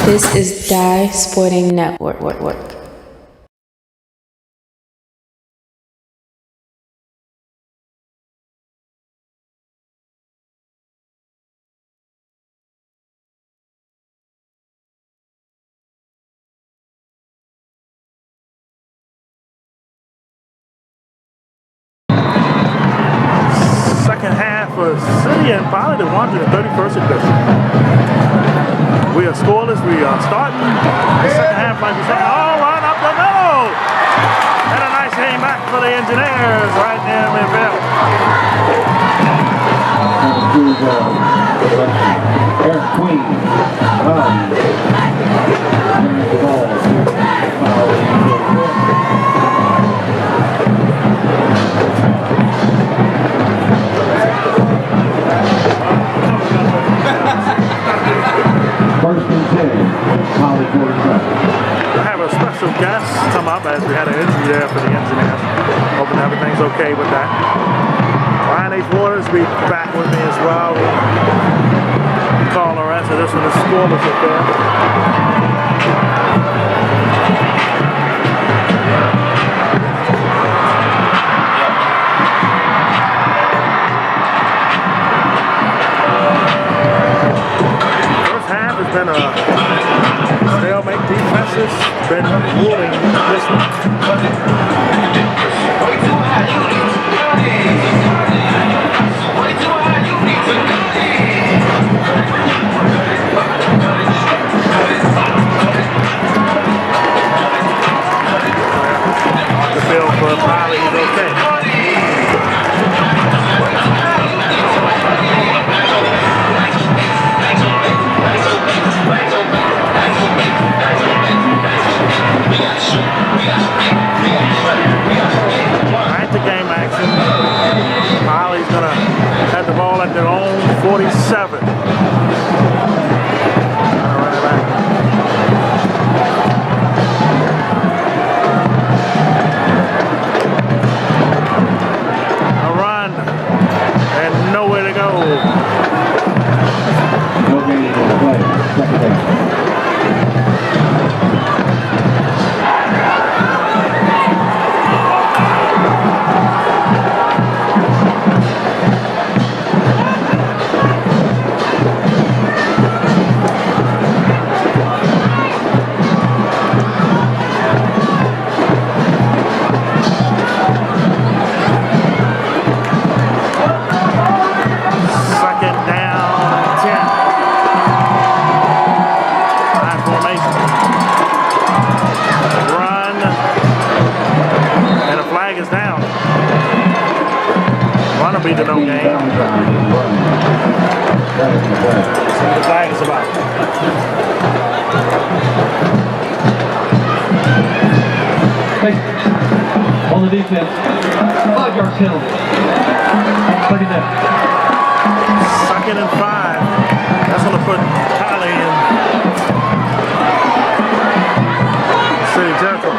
This is Die Sporting Network. Second half of City and probably the 131st edition. We are scoreless. We are starting the second half like we said. Oh, run up the middle! And a nice game back for the Engineers right there in midfield. Eric Queen. First and 10, Holly 47. I have a special guest come up as we had an injury there for the Engineers. Hoping everything's okay with that. Ryan H. Waters will be back with me as well. Call the rest of this one is scoreless affair. It's been a stalemate. Defense has been ruling this one. The field for Riley is okay. Back to game action. Holly's gonna have the ball at their own 47. Run it back. A run and nowhere to go. No gain on the play. Second down. Be the no game. See what the flag is about. Hey, on the defense, 5 yard penalty. 39. Second and 5. That's going to put Holly in city territory.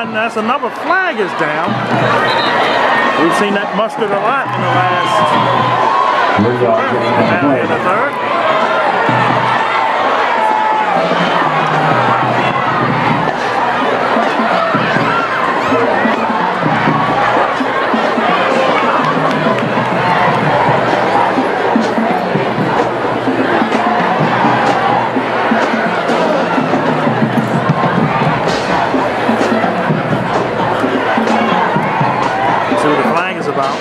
That's another flag is down. We've seen that mustard a lot in the last down in the third. About.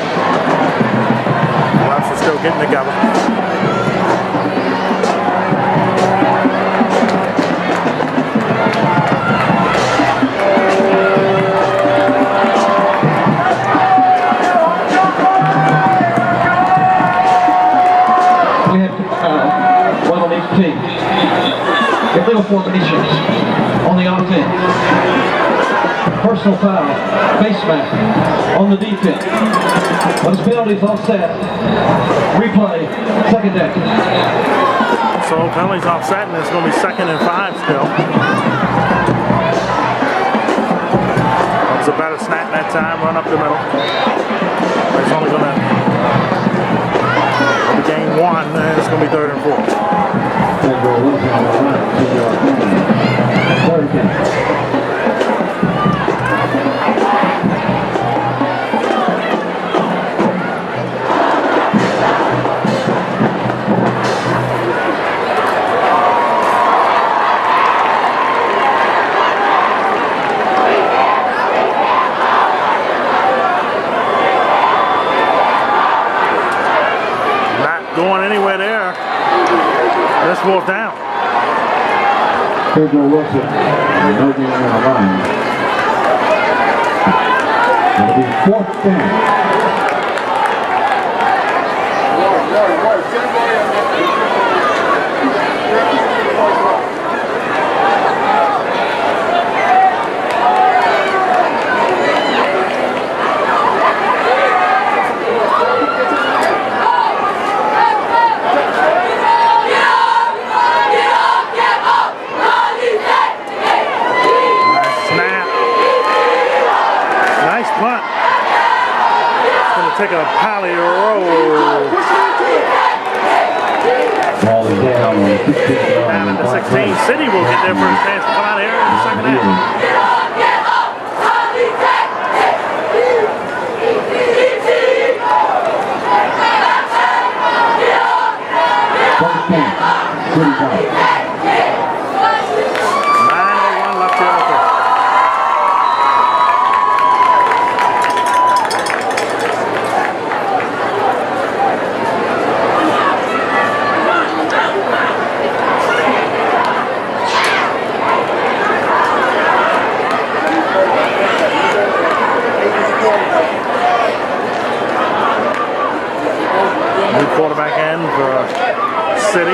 Refs are still getting together. illegal formations on the offense. Personal foul, face mask on the defense. Those penalties offset. Replay, second down. So penalties offset, and it's going to be 2nd and 5 still. That was a better snap that time, run up the middle. It's only going to gain 1, and it's going to be 3rd and 4. Going anywhere there. That's 4th down. Here's no Wilson. No game on the line. It'll be 4th down. Take a pally roll. Ball is down. Down at the 16. City will get their first chance to come out here in the second half. First down. City ball. 9:01 left here in the first. Quarterback in for City.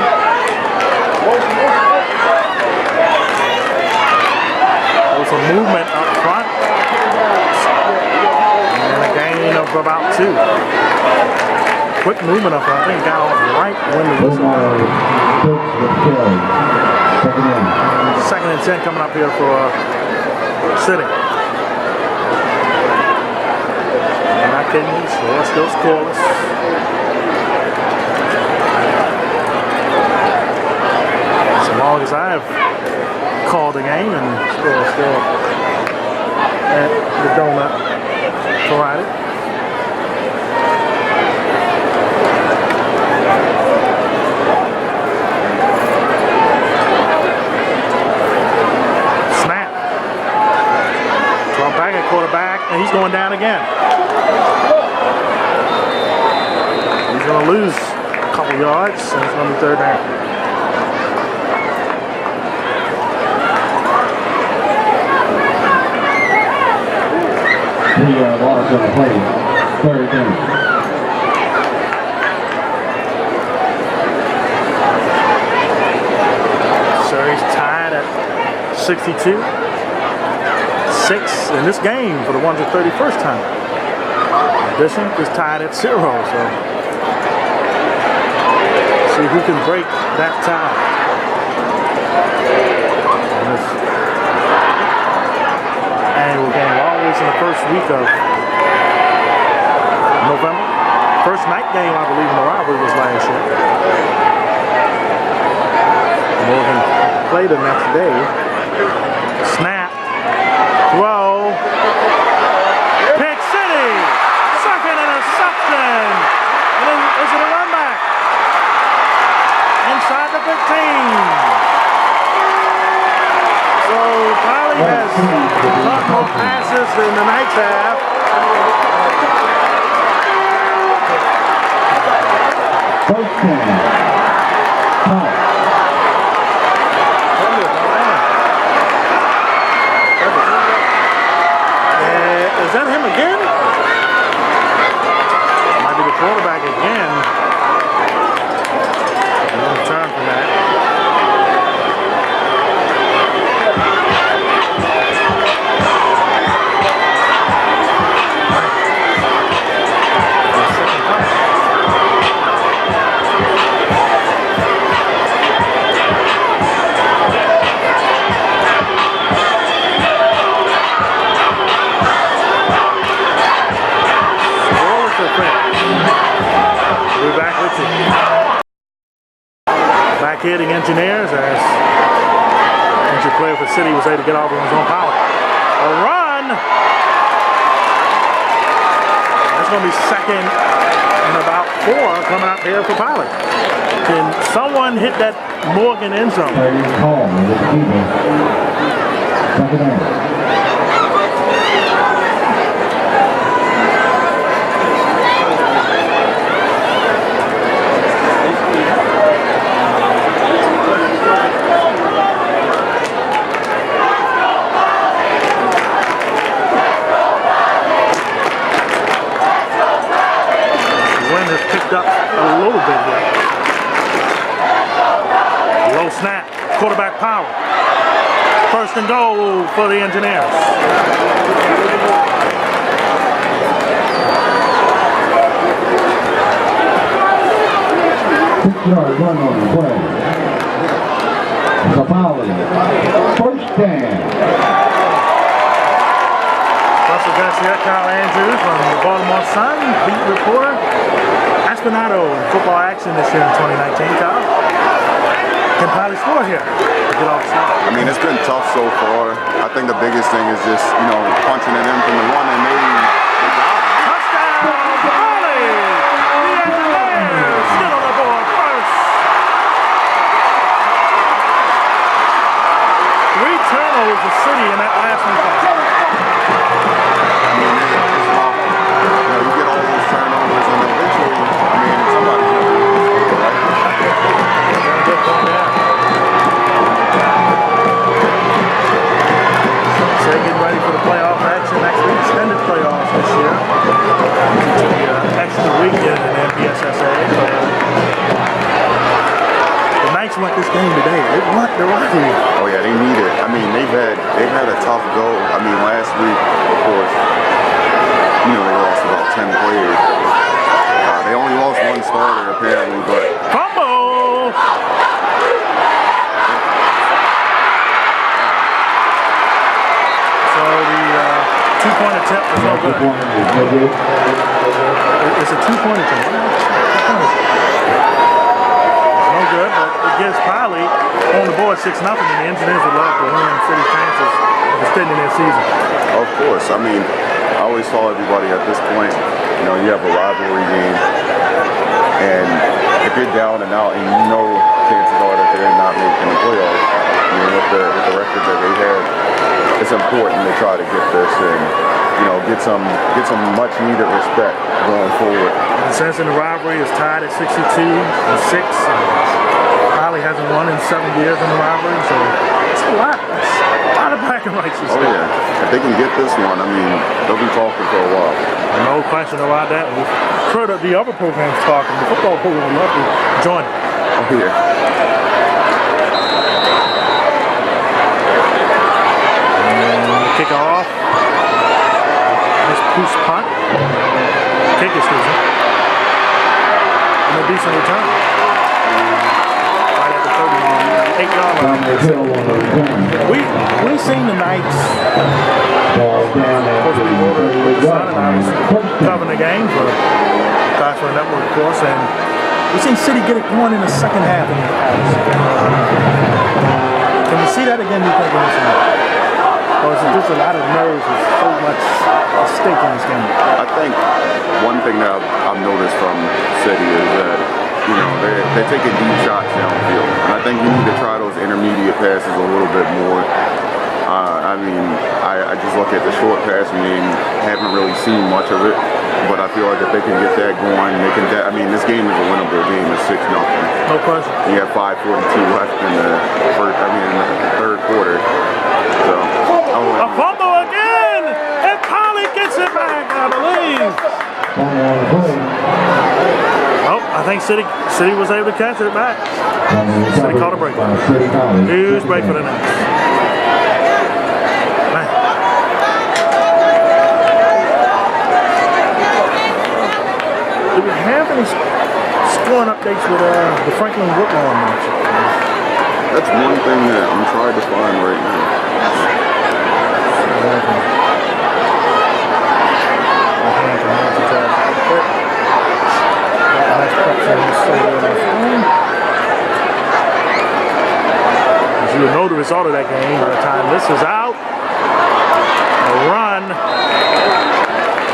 There's some movement up front. And a gain of about 2. Quick movement up front. I think got off right when the whistle. 2nd and 10 coming up here for City. And not kidding you, so it's still scoreless. As long as I've called the game and still at the donut provided. Snap. Drop back at quarterback, and he's going down again. He's going to lose a couple yards, and it's going to be 3rd down. The ball is going to play 3rd down. Surrey's tied at 62. 6 in this game for the 131st time. Addition is tied at 0, so see who can break that tie. Annual game always in the first week of November. First night game, I believe, in the rivalry was last year. Morgan played the next day. Snap. Throw. Pick City. 2nd interception. And is it a run back? Inside the 15. So Polly has caught more passes in the Knights half. First down. Is that him again? Might be the quarterback again. No turn from that. here, the Engineers, as injured player for City was able to get off on his own power. A run! That's going to be second and about 4 coming up here for Pilot. Can someone hit that Morgan end zone? Up a little bit here. Low snap, quarterback power. First and goal for the Engineers. 6-yard run on the play. Capali, first down. Russell Garcia, Kyle Andrews from the Baltimore Sun, beat reporter. Espinato in football action this year in 2019, Kyle. Can Pilot score here? Get off I mean, it's been tough so far. I think the biggest thing is just, you know, punching it in from the one and maybe they got it. Touchdown, Pilot! The Engineers still on the board first. 3 turnovers for City in that last one. I mean, it's tough. You know, you get all those turnovers and eventually, I mean, somebody's going to lose, right? Good point there. So getting ready for the playoff action next week. Extended playoffs this year. The extra weekend in NPSSA. The Knights want this game today. They want the rivalry. Oh yeah, they need it. I mean, they've had a tough go. I mean, last week, of course, you know, they lost about 10 players. They only lost 1 starter apparently, but fumble. So the 2-point attempt was no good. It's a 2-point attempt. It's no good, but it gives Piley on the board 6-0, and the Engineers would love to win City's chances of extending their season. of course, I mean, I always tell everybody at this point, you know, you have a rivalry game, and if you're down and out, and you know chances are that they're not making the playoffs, I mean, with the record that they have, it's important to try to get this and, you know, get some much needed respect going forward. The sense in the rivalry is tied at 62-6. Piley hasn't won in 7 years in the rivalry, so it's a lot. It's a lot of bragging rights. Oh yeah, if they can get this one, I mean, they'll be talking for a while. No question about that. We've heard of the other programs talking. The football program would love to join. Oh yeah. Kick off. Nice push punt. Kick, excuse me. And a decent return. Right at the 38-yard line. We've seen the Knights covering the game for Gospel Network, of course, and we've seen City get it going in the second half. Can we see that again, you think, in this game? Or is it just a lot of nerves? There's so much at stake in this game? I think one thing that I've noticed from City is that, you know, they're taking deep shots downfield. And I think you need to try those intermediate passes a little bit more. I mean, I just look at the short passing game, haven't really seen much of it. But I feel like if they can get that going, they can. I mean, this game is a winnable game. It's 6-0. No question. You have 5:42 left in the third quarter. So. A fumble again, and Piley gets it back, I believe. Oh, I think City was able to catch it back. City caught a break. Huge break for the Knights. Do we have any scoring updates with the Franklin Wrestleling match? That's one thing that I'm trying to find right now. result of that game by the time this is out. A run.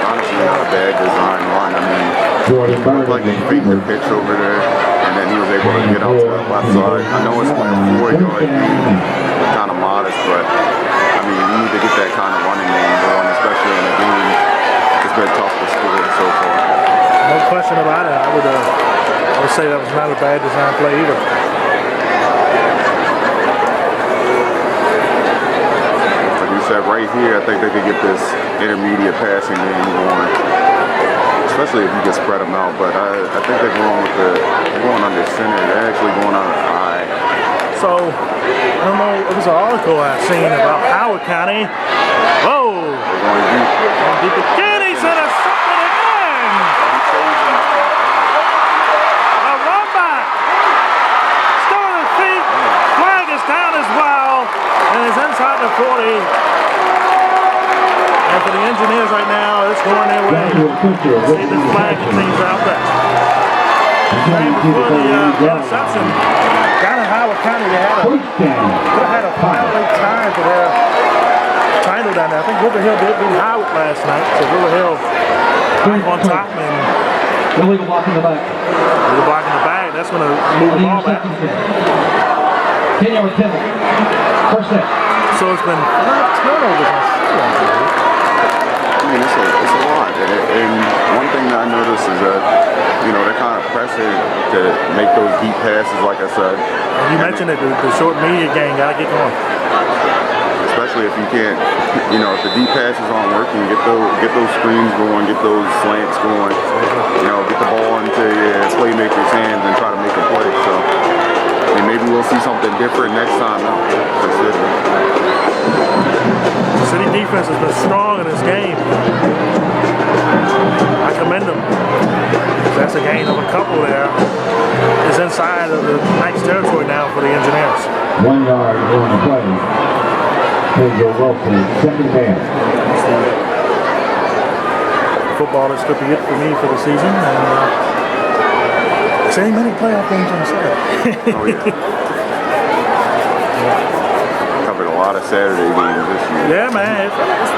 Honestly, not a bad design run. I mean, it looked like he faked the pitch over there, and then he was able to get out to the left side. I know it's like a 4-yard gain, kind of modest, but I mean, you need to get that kind of running game going, especially in a game that's been tough to score so far. No question about it. I would say that was not a bad design play either. Like you said, right here, I think they could get this intermediate passing game going, especially if you can spread them out. But I think they're going under center. They're actually going on high. So, I don't know, it was an article I've seen about Howard County. Whoa! They're going deep. Going deep again, he's intercepted again! A run back! Still on his feet, flag is down as well, and is inside the 40. And for the Engineers right now, it's going their way. See this flag continues out there. Same for the interception. Down in Howard County, they had a 5-way tie for their title down there. I think River Hill did beat Howard last night, so River Hill back on top and illegal block in the back. illegal block in the bag. That's going to move the ball back. 10-yard penalty. First down. So it's been 5 turnovers. I mean, it's a lot. And one thing that I noticed is that, you know, they're kind of pressing to make those deep passes, like I said. And you mentioned it, the short media game got to get going. Especially if you can't, you know, if the deep passes aren't working, get those screens going, get those slants going, you know, get the ball into your playmaker's hands and try to make a play. So, I mean, maybe we'll see something different next time out for City. City defense has been strong in this game. I commend them. That's a gain of a couple there. It's inside of the nice territory now for the Engineers. 1 yard on the play. Pedro Wilson, second down. Football is going to be it for me for the season. There's ain't many playoff games on Saturday. Oh, yeah. Covered a lot of Saturday games this year. Yeah, man.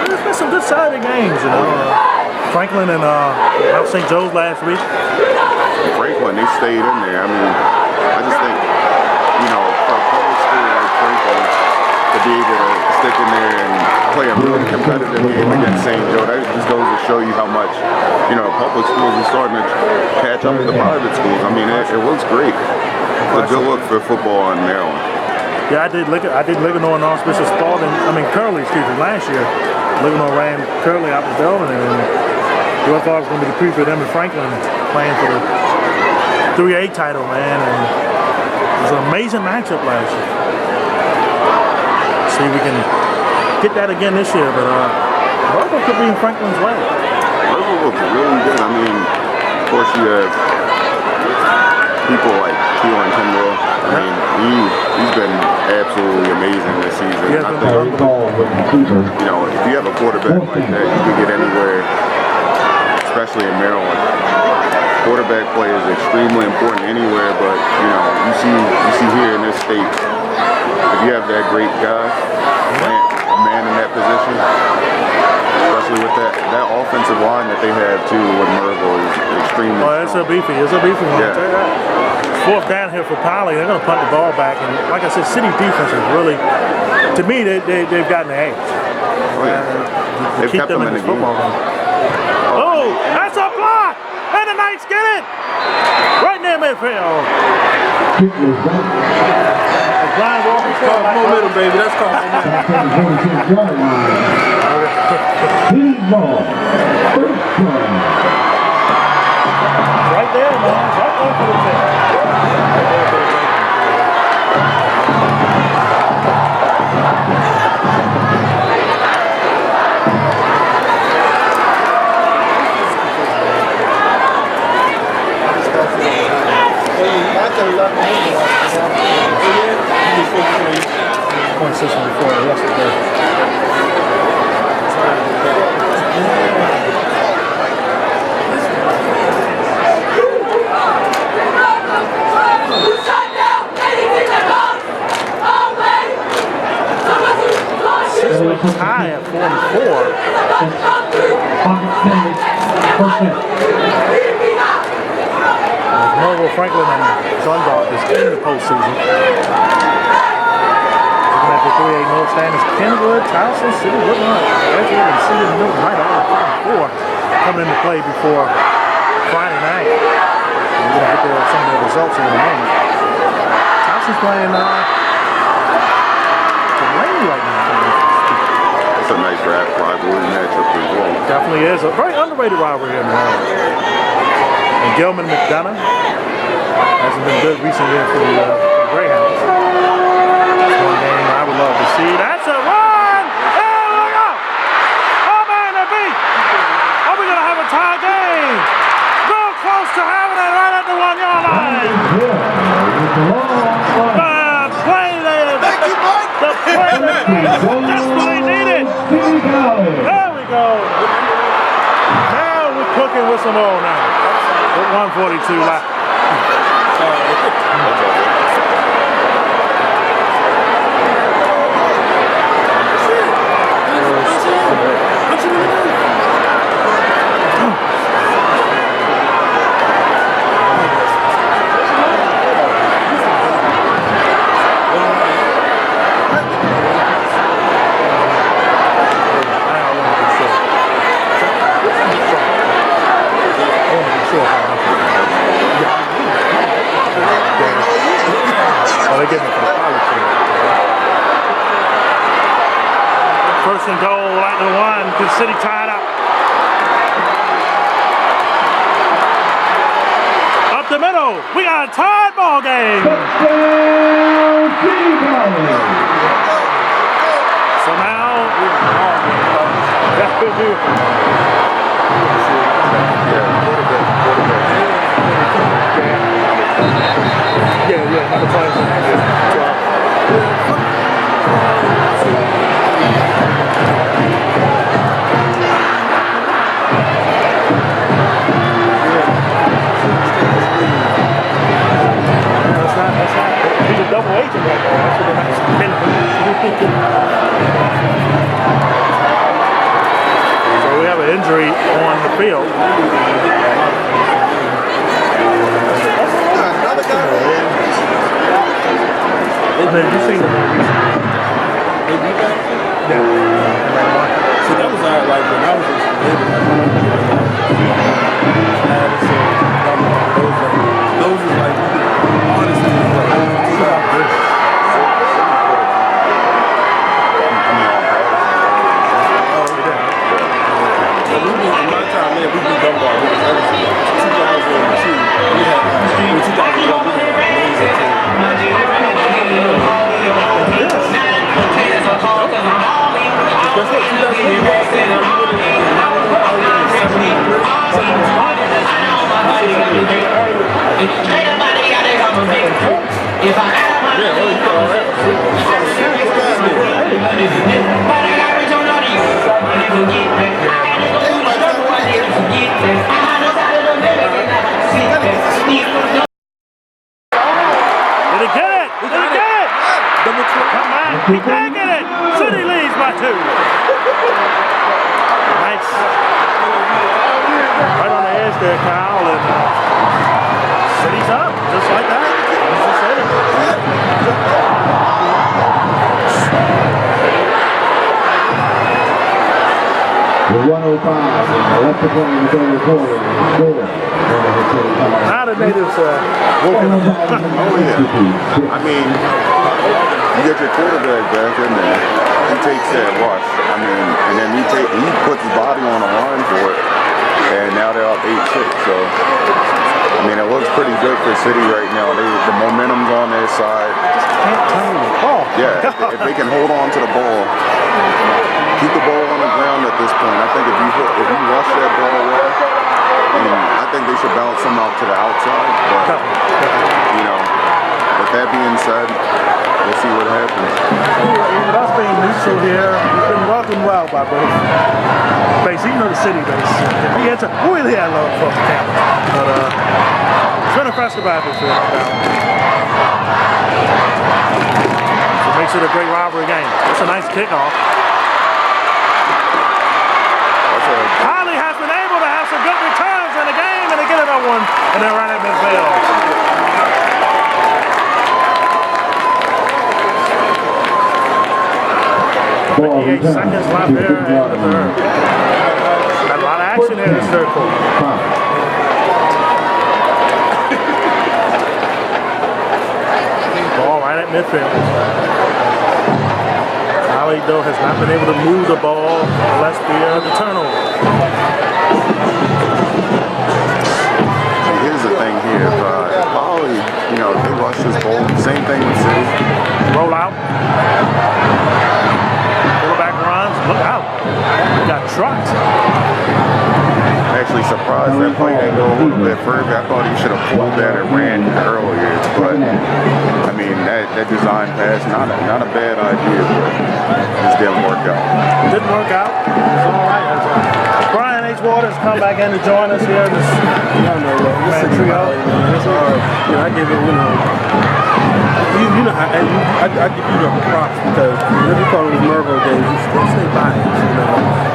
There's been some good Saturday games, you know. Franklin and Mount St. Joe's last week. Franklin, they stayed in there. I mean, I just think, you know, for a public school like Franklin to be able to stick in there and play a really competitive game against St. Joe, that just goes to show you how much, you know, public schools are starting to catch up to the private schools. I mean, it looks great. It's a good look for football in Maryland. Yeah, I did Ligonor and Auspicious Spalding. Curley, last year. Ligonor ran Curley out the building, and you thought it was going to be the preview for them and Franklin playing for the 3A title, man. And it was an amazing matchup last year. See if we can get that again this year, but Robo could be in Franklin's way. Robo looks really good. I mean, of course you have people like Keelan Kimbrough. I mean, he's been absolutely amazing this season. Yeah, I think, you know, if you have a quarterback like that, you can get anywhere, especially in Maryland. Quarterback play is extremely important anywhere, but you know, you see here in this state, if you have that great guy, a man in that position, especially with that offensive line that they have too with Merville is extremely strong. It's a beefy one. Yeah. Fourth down here for Poly. They're going to punt the ball back, and like I said, City's defense is really, to me, they've gotten the edge. Oh, yeah. They've keep kept them in the football game. game. Oh, that's a block! And the Knights get it! Right near midfield. Brian Walker's called momentum, baby. That's called right there, man. Right there for the tip. Point system before the rest of the day. actually tie at 44. Melville Franklin and Zundog is in the postseason. Looking at the 3A North standings, Kenwood, Towson, City, Woodlawn, Edgewood, and Cedar Milton right all 4 coming into play before Friday night. We're going to get there some of the results in a moment. Towson's playing Delaney right now. It's a nice rivalry matchup as well. Definitely is. A very underrated rivalry in the And Gilman McDonough hasn't been good recently for the Greyhounds. That's one game I would love to see. That's a run! There we go! Oh man, that beat! Are we going to have a tie game? Real close to having it right at the 1-yard line. The play there. The play desperately needed. There we go. Now we're cooking with some oil now. With 142 left. First and goal at the 1, Kansas City tied up. Up the middle, we got a tied ball game. So now, he's a double agent right now. That's what So we have an injury on the field. Man, you seen him? Yeah. So that was like when I was in those was like honestly in my time, man, we did dumb ball. That was 2002. We had in 2001 we had an amazing team. That's what He can't get it. City leads by 2. Nice. Right on the edge there, Kyle. And City's up, just like that. Just said it. The 105 left the play in the third quarter. Now the natives woken up. Oh yeah. I mean, you get your quarterback back in there. He takes that rush. I mean, and then he puts his body on the line for it. And now they're up 8-6. So I mean, it looks pretty good for City right now. The momentum's on their side. Can't turn the ball. Yeah, if they can hold on to the ball, keep the ball on the ground at this point. I think if you rush that ball away, I think they should bounce some out to the outside. But you know, with that being said, we'll see what happens. With us being neutral here, we've been welcomed well by both base, even though the City base. We had to really had love for the camp. But it's been a festive atmosphere down. So it makes it a great rivalry game. It's a nice kickoff. get another one, and then right at midfield. Ball 58 seconds left there in the third. Got a lot of action there in this third quarter. Ball right at midfield. Howie, though, has not been able to move the ball unless the turnover. Here's the thing here. Holly, you know, they rush this ball. Same thing with City. Roll out. Quarterback runs. Look out. He got trucked. Actually surprised that play didn't go a little bit further. I thought he should have pulled that and ran earlier. But, I mean, that design pass, not a bad idea, but it just didn't work out. Didn't work out. It's all right. Brian H. Waters come back in to join us here in this trio. It's hard. You know, I give it, you know, I give you the props because when you call it Mervo days, you still stay biased, you know.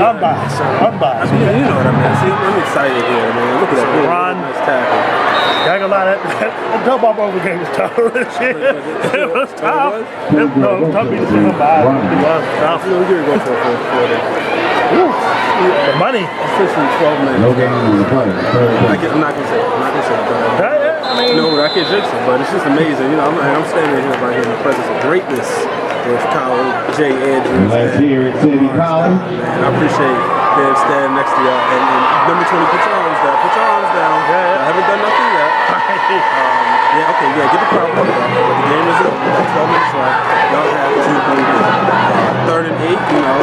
Unbiased, sir. Unbiased. I mean, you know what I mean. See, I'm excited here, man. Look at that big, Ron. nice tackle. I ain't gonna lie, that double up over game was tough. It was tough. No, it was tough to see him by. It was tough. You know, we're going to go for a first quarter. The money. Officially 12 minutes. No game on the play. I'm not gonna say it. I mean, No, I can't jinx it, but it's just amazing. You know, I'm standing here right here in the presence of greatness with Kyle J. Andrews. Last year at City College. Man, I appreciate them standing next to y'all. And number 20, put your arms down. Put your arms down. I haven't done nothing yet. Yeah, okay, yeah, get the crowd pumped up. But the game is up. We got 12 minutes left. Y'all have 2 points. 3rd and 8, you know.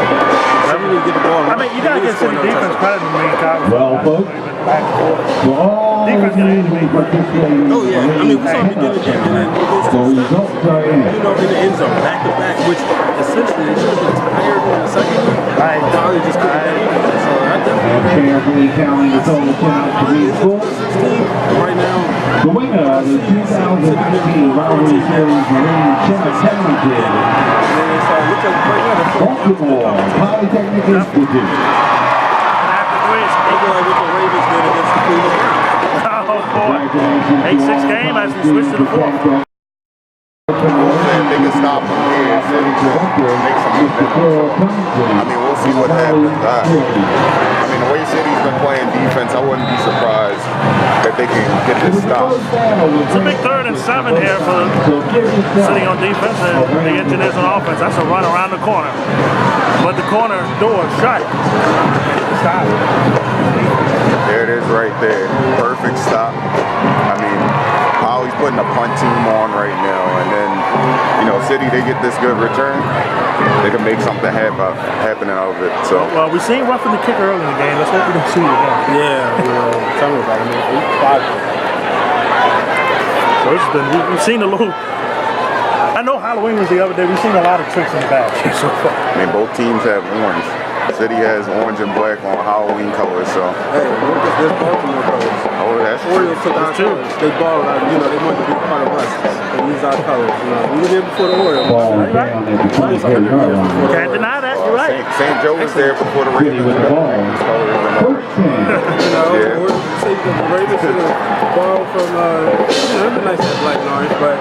I really get the ball. I mean, you gotta get some defense credit to me, Kyle. Well, folks. Back and forth. So all Defense got teams to participating. Oh yeah, I mean we saw him begin the game and then So results are in. you know, in the end zone, back to back, which essentially they should have been tired on the second. Right. Probably just couldn't get it. So I definitely Carefully counting the total count to be scored. 16 right now. The winner of the 2019 Rivalry Series Marine Championship, And then it looks like right now they're Baltimore Polytechnic Institute. After three, it's I feel like what the Ravens did against the Cleveland Browns. oh boy. 8-6 game as we switch to the fourth. If they can stop them here, City could make some momentum. I mean, we'll see what happens. I mean, the way City's been playing defense, I wouldn't be surprised that they can get this stop. It's a big 3rd and 7 here for City on defense and the Engineers on offense. That's a run around the corner. But the corner door is shut. Stop. There it is right there. Perfect stop. I mean, Holly's putting a punt team on right now. And then, you know, City, they get this good return. They can make something happening out of it. So, Well, we seen roughing the kicker early in the game. Let's hope we can see it again. Yeah, you know, tell me about it. 5. So it's been, we've seen a little. I know Halloween was the other day. We've seen a lot of tricks in the bag so far. I mean, both teams have orange. City has orange and black on Halloween colors, so. Hey, look at this Baltimore colors. Oh, that's Orioles took our true. colors. They balled out, you know, they wanted to be part of us. They used our colors, you know. We were there before the Orioles. Ball down at the 23rd yard line. Can't deny that. You're right. St. Joe was there before the Ravens. With the ball. First 10. You know, Yeah. or say the Ravens should have borrowed from, you know, it'd be nice to have black and orange, but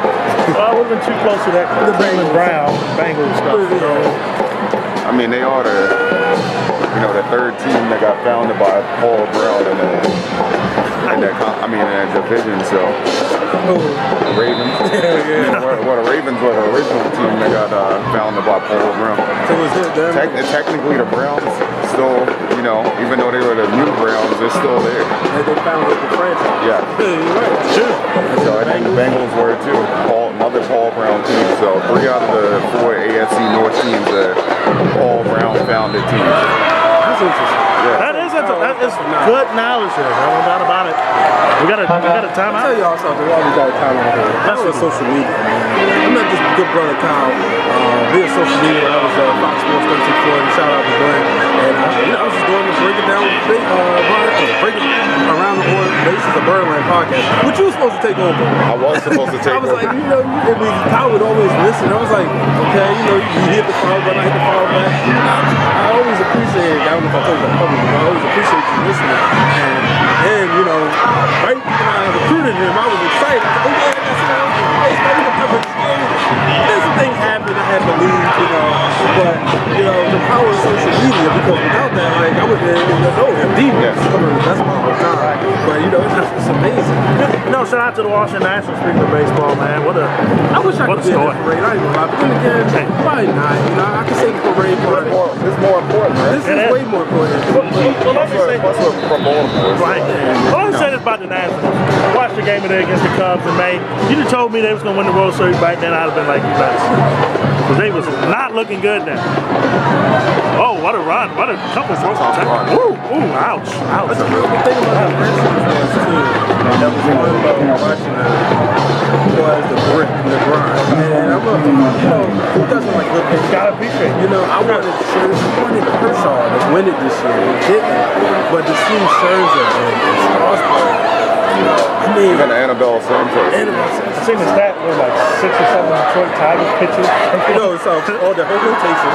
Well, we've been too close to that Cleveland Brown Bengals stuff. you know, I mean, they are the 3rd team that got founded by Paul Brown in that division. So the Ravens. yeah. Well, the Ravens were the original team that got founded by Paul Brown. So was it them? Technically, the Browns still, you know, even though they were the new Browns, they're still there. They founded the franchise. Yeah. Yeah, you're right. True. So I think the Bengals were too. Another Paul Brown team. So 3 out of the 4 AFC North teams are Paul Brown founded teams. That's interesting. That is good knowledge there. No doubt about it. We got a I'll timeout. tell y'all something while we got time out here. That's on social media, man. I met this good brother Kyle via social media. I was Fox Sports 1340. Shout out to Glenn. And I was just going to break it down with break it around the board basis of Birdland podcast, which you were supposed to take over. I was supposed to take I was over. like, you know, Kyle would always listen. I was like, okay, you know, you hit the follow button, I hit the follow back. I always appreciate it. I don't know if I told you that publicly, but I always appreciate you listening. And And, you know, right when I recruited him, I was excited. I said, oh, yeah, that's then some things happened, I had to leave, you know. But, you know, the power of social media, because without that, like, I would know him. That's my whole time. But, you know, it's amazing. No, shout out to the Washington Nationals, speaking of baseball, man. I wish I could be in the parade. I ain't gonna lie. But then again, probably not. You know, I can say the parade part. It's more important, right? This is way more important. Well, let me say, from Baltimore. right. Well, let me say this about the Nationals. I watched the game today against the Cubs in May. You just told me they was going to win the World Series back then, I'd have been like, you nuts. Because they was not looking good now. Oh, what a run. What a couple of Ooh, ouch. Ouch. That's a real good thing about the Nationals too. That was fun about watching them was the grit and the grind. And I love, you know, who doesn't like good pitching? Gotta be fair. You know, I wanted Kershaw to win it this year. He didn't. But to see Scherzer and Strasburg, you know, I mean, And Annabelle Sanchez. I've seen the stat where like 6 or 7 Detroit Tigers pitchers. you know, it's all the whole rotation,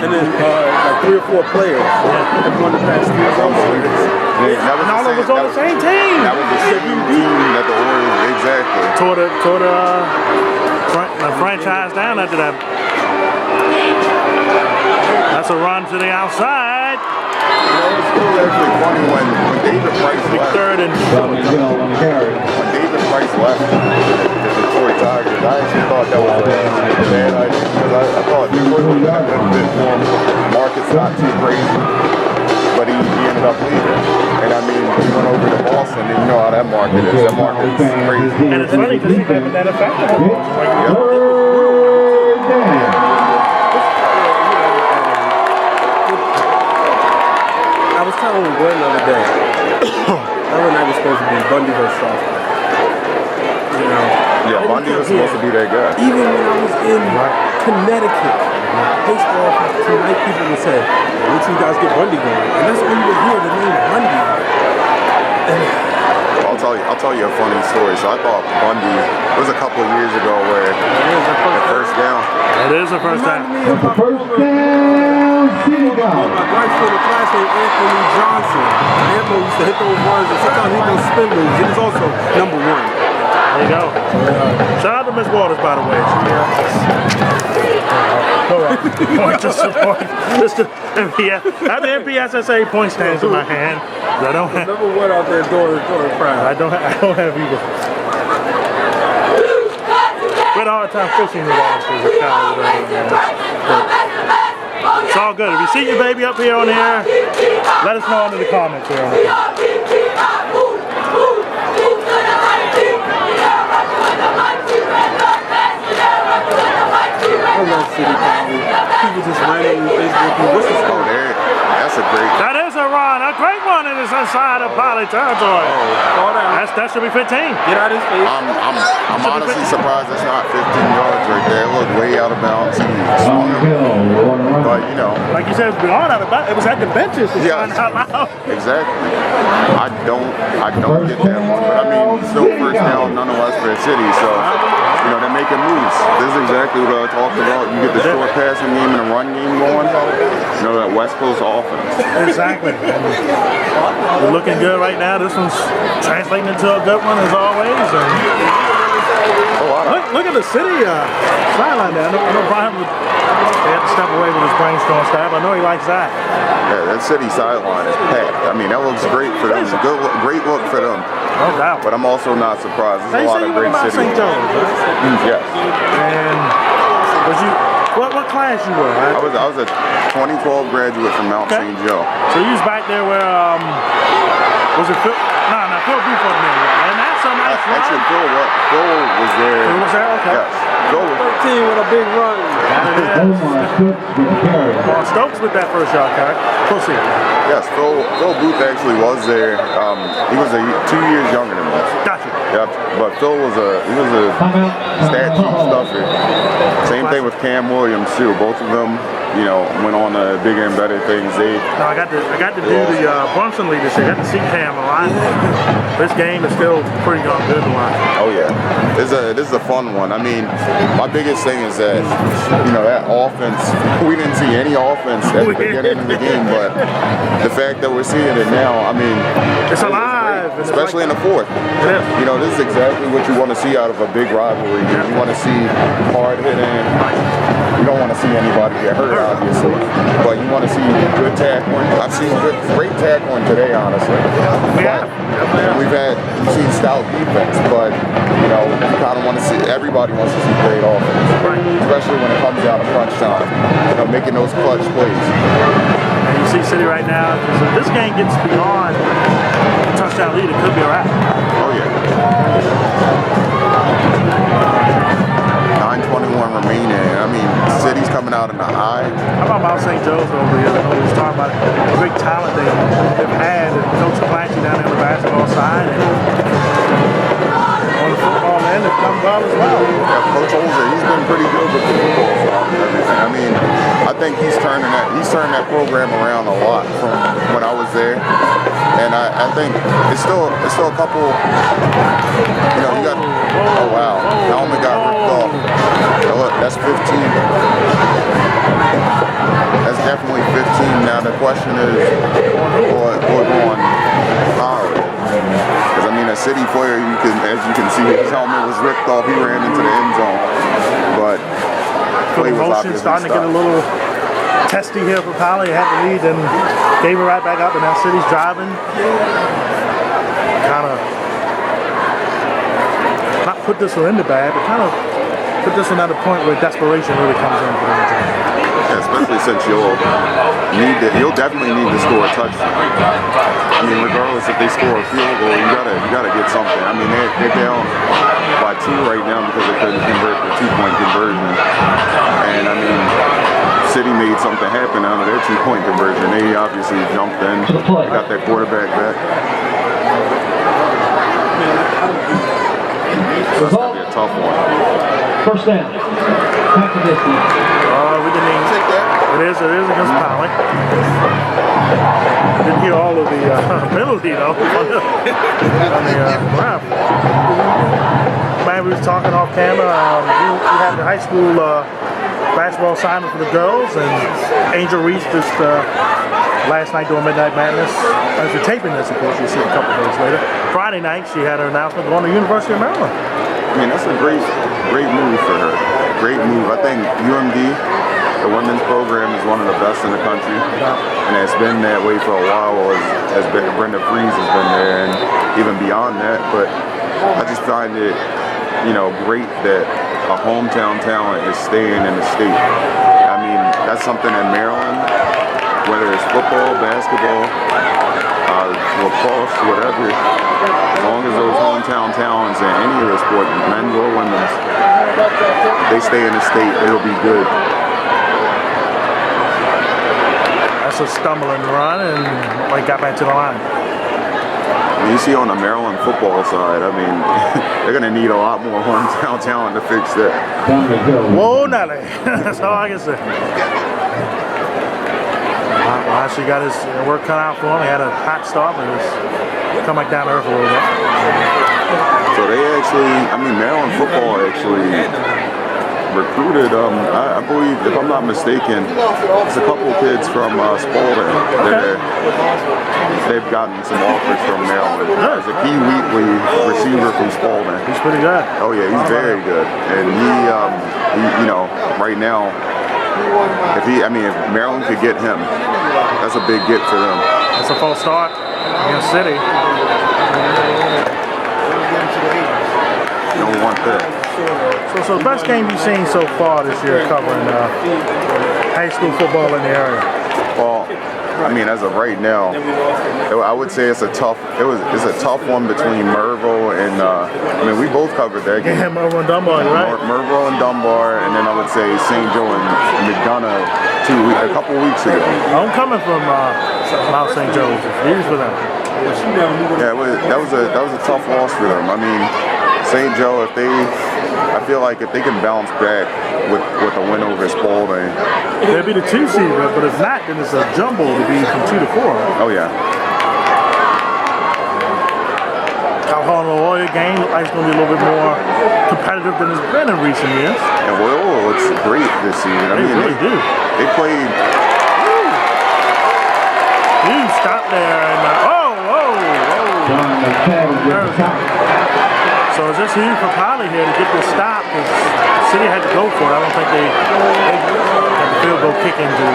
and then like 3 or 4 players have won the past 3 or 4 series. And all of us on the same team. That was the same team that the Orioles, exactly. Tore the franchise down after that. That's a run to the outside. You know, it's still actually funny when David Price left. Third and on the carry. When David Price left the Detroit Tigers, I actually thought that was a bad idea because I thought Detroit was a good fit for him. Market's not too crazy, but he ended up leaving. And I mean, he went over to Boston, and you know how that market is. That market is crazy. and it's funny because he having that effect on him. I was telling Glenn the other day, that one night was supposed to be Bundy versus Strasburg. You know? Yeah, Bundy was supposed to be that guy. Even when I was in Connecticut, baseball tonight, people would say, wait till you guys get Bundy going. And that's when you would hear the name Bundy. And I'll tell you a funny story. So I thought Bundy, it was a couple of years ago where the first down. It is the first time. First down, single down. my right fielder classmate, Anthony Johnson. Anthony used to hit those runs, and sometimes he those spin moves. He was also number 1. There you go. Shout out to Miss Waters, by the way. Just support. Just to MPS. I have the MPSSA point stands in my hand. I don't have. Number 1 out there doing proud. I don't have either. Spent all the time fishing with officers at college. It's all good. If you see your baby up here on the air, let us know under the comments here. I love City Power. People just randomly Facebook, what's the Oh, score? there. That's a great. That is a run. A great one. It is inside of Poly territory. Call down. That should be 15. Get out of his face. I'm honestly surprised that's not 15 yards right there. It looked way out of bounds. But you know, Like you said, it was beyond out of bounds. It was at the benches. Yeah. Out loud. exactly. I don't get that one, but I mean, still first down nonetheless for the city. So you know they're making moves. This is exactly what I talked about. You get the short passing game and the run game going. You know that West Coast offense. Exactly. We're looking good right now. This one's translating into a good one as always. Look at the city sideline there. I know Brian had to step away with his BrainStream staff. I know he likes that. Yeah, that city sideline is packed. I mean, that looks great for them. Great look for them. No doubt. But I'm also not surprised. Now There's a you lot say of you were great about cities. St. Joe's, right? Yes. And was you? What class you were? I was a 2012 graduate from Mount St. Joe. So you was back there where was it Phil? No, Phil Buford name. And that's a nice run. Actually, Phil was there. Phil was there? Okay. Yes. Phil was 13 with a big run. Stokes with that first shot, okay? Proceed. Yes, Phil Booth actually was there. He was 2 years younger than us. Gotcha. Yep. But Phil was a stat sheet stuffer. Same thing with Cam Williams too. Both of them, you know, went on to bigger and better things. No, I got to do the Brunson lead this year. I got to see Cam a lot. This game is still pretty darn good to watch. Oh yeah, this is a fun one. I mean, my biggest thing is that you know that offense. We didn't see any offense at the beginning of the game, but the fact that we're seeing it now, I mean, It's alive. competitive. Especially in the fourth. It is. You know, this is exactly what you want to see out of a big rivalry. You want to see hard hitting. You don't want to see anybody get hurt, obviously, but you want to see good tackling. I've seen great tackling today, honestly. We've seen stout defense, but you know, you kind of want to see. Everybody wants to see great offense, especially when it comes down to crunch time. You know, making those clutch plays. And you see City right now, because if this game gets beyond a touchdown lead, it could be a wrap. Oh yeah. 9:21 remaining. I mean, City's coming out in the high. How about Mount St. Joe's over here? I know we was talking about the great talent they've had, and Coach Clancy down there on the basketball side, and on the football end, they've done well as well. Yeah, Coach Olser, he's been pretty good with the football side and everything. I mean, I think he's turned that program around a lot from when I was there, and I think it's still a couple. You know, you got. Oh wow, helmet got ripped off. Oh, look, that's 15. That's definitely 15. Now the question is, what on Howard? Because I mean, a City player, as you can see, his helmet was ripped off. He ran into the end zone, but play was motion starting to get a little testy here for Powell. He had the lead and gave it right back up, and now City's driving. Kind of not put this one in the bag, but kind of put this one at a point where desperation really comes in for them. Yeah, especially since you'll definitely need to score a touchdown. I mean, regardless if they score a field goal, you gotta get something. I mean, they're down by 2 right now because they couldn't convert the 2-point conversion. And I mean, City made something happen out of their 2-point conversion. They obviously jumped in, got that quarterback back. So that's gonna be a tough one. First down. Half the distance. We didn't even take that. It is against Powell. Didn't hear all of the penalty though. Man, we was talking off camera. We had the high school basketball signing for the girls, and Angel Reese just last night during Midnight Madness. As we're taping this, of course, you'll see it a couple days later. Friday night, she had her announcement going to the University of Maryland. I mean, that's a great move for her. Great move. I think UMD, the women's program, is one of the best in the country, and it's been that way for a while. As Brenda Freeze has been there, and even beyond that. But I just find it, you know, great that a hometown talent is staying in the state. I mean, that's something in Maryland, whether it's football, basketball, lacrosse, whatever, as long as those hometown talents in any of the sport, men's or women's, they stay in the state, it'll be good. That's a stumbling run, and got back to the line. You see on the Maryland football side, I mean, they're going to need a lot more hometown talent to fix that. Whoa, Nelly. That's all I can say. Well, she got his work cut out for him. He had a hot start, but it's come back down to earth a little bit. So they actually, I mean, Maryland football actually recruited, I believe, if I'm not mistaken, it's a couple of kids from Spalding. They've gotten some offers from Maryland. There's a Key Wheatley receiver from Spalding. He's pretty good. Oh yeah, he's very good. And he you know, right now, if Maryland could get him, that's a big get for them. That's a false start against City. You don't want that. So the best game you've seen so far this year covering high school football in the area? Well, I mean, as of right now, I would say it's a tough one between Merville and I mean, we both covered that game. Yeah, Merville and Dunbar, right? Merville and Dunbar, and then I would say St. Joe and McDonough a couple weeks ago. I'm coming from Mount St. Joe's. Huge for them. Yeah, that was a tough loss for them. I mean, St. Joe, I feel like if they can bounce back with a win over Spalding, they'll be the 2 seed, but if not, then it's a jumble to be from 2 to 4. Oh yeah. Calhoun Loyola game looks like it's going to be a little bit more competitive than it's been in recent years. And Loyola looks great this season. They really do. They played. Hughes stopped there and whoa. So it's just huge for Poly here to get this stop because the city had to go for it. I don't think they had the field goal kick in to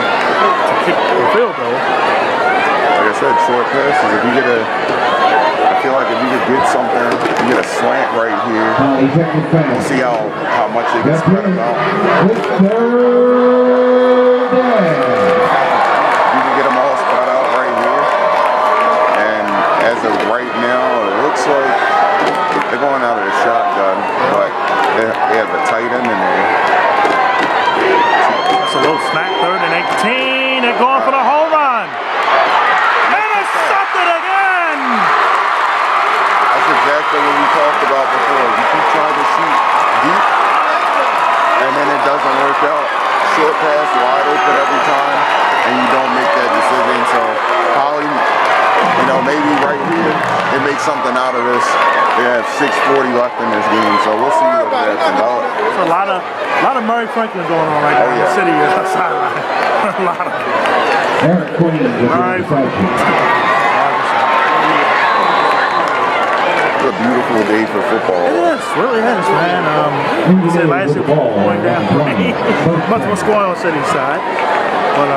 kick the field goal. Like I said, short passes. If you get I feel like if you could get something, you get a slant right here. We'll see how much they can spread them out. You can get them all spread out right here. And as of right now, it looks like they're going out of the shotgun, but they have a tight end in there. It's a little smack, 3rd and 18. They're going for the home run. Intercepted again. That's exactly what we talked about before. You keep trying to shoot deep, and then it doesn't work out. Short pass, wide open every time, and you don't make that decision. So Poly, maybe right here, they make something out of this. They have 6:40 left in this game, so we'll see what happens. There's a lot of Murray Franklin going on right now in the city sideline. A lot of Eric Queen. Murray Franklin. It's a beautiful day for football. It is, really is, man. You said last year we were going down much more going on the city side, but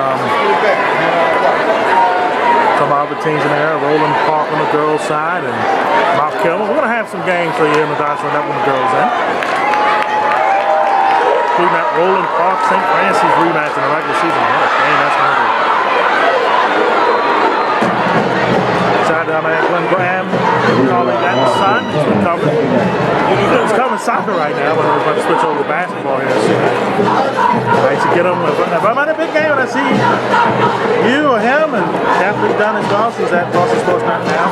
some other teams in there, Roland Park on the girls' side and Mount Carmel. We're going to have some games for you in the Dodge on that one, the girls in. Including that Roland Park St. Francis rematch in the regular season. What a game that's going to be. Side down there, Glenn Graham calling that the sun. He's been covering. He's covering soccer right now, but we're about to switch over to basketball here soon. Nice to get him. If I'm at a big game and I see you or him and Kathleen Dunn as well, she's at Boston Sports Night now.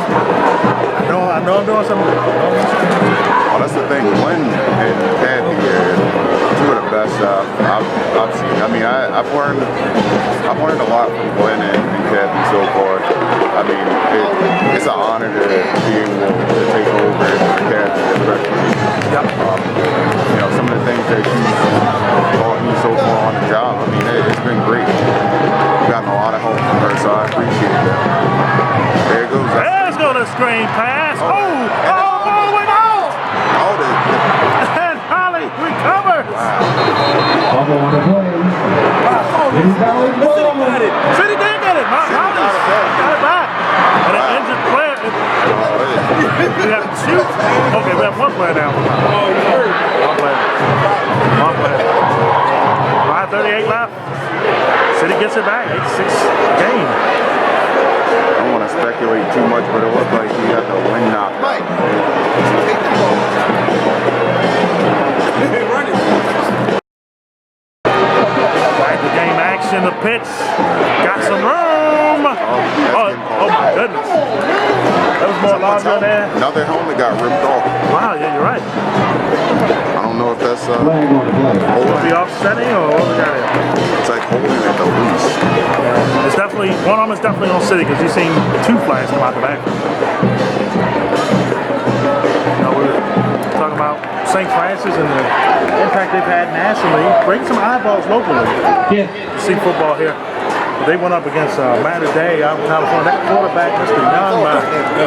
I know I'm doing something. Well, that's the thing. Glenn and Kathy are two of the best I've seen. I mean, I've learned a lot from Glenn and Kathy so far. I mean, it's an honor to be able to take over for Kathy, especially. Yep. Some of the things that she's taught me so far on the job. I mean, it's been great. We've gotten a lot of help from her, so I appreciate that. There it goes. There's going to screen pass. All the way out. And Holly recovers. Bubba on the play. City did get it. Holly got it back. And an injured player. We have two. Okay, we have one player now. One player. 5:38 left. City gets it back. 8-6 game. I don't want to speculate too much, but it looked like he had the wind knocked out. Back to game action. The pitch got some room. Oh my goodness. That was more larger than there. Another helmet got ripped off. Wow, yeah, you're right. I don't know if that's Was he offsetting or what was that? it's like holding it the loose. It's definitely, one arm is definitely on City because you've seen two flags come out the back. We're talking about St. Francis and the impact they've had nationally. Bring some eyeballs locally to see football here. They went up against Matter Day out in California. That quarterback, Mr. Young, my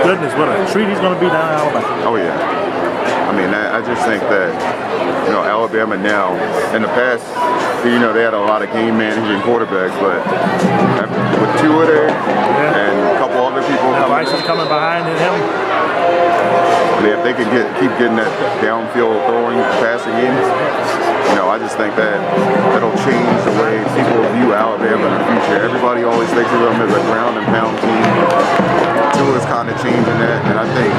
goodness, what a treat he's going to be down in Alabama. Oh yeah. I mean, I just think that, Alabama now, in the past, they had a lot of game managing quarterbacks, but with Tua there and a couple other people coming behind him. If they could keep getting that downfield throwing, passing game, I just think that it'll change the way people view Alabama in the future. Everybody always thinks of them as a ground and pound team. Tua's kind of changing that, and I think,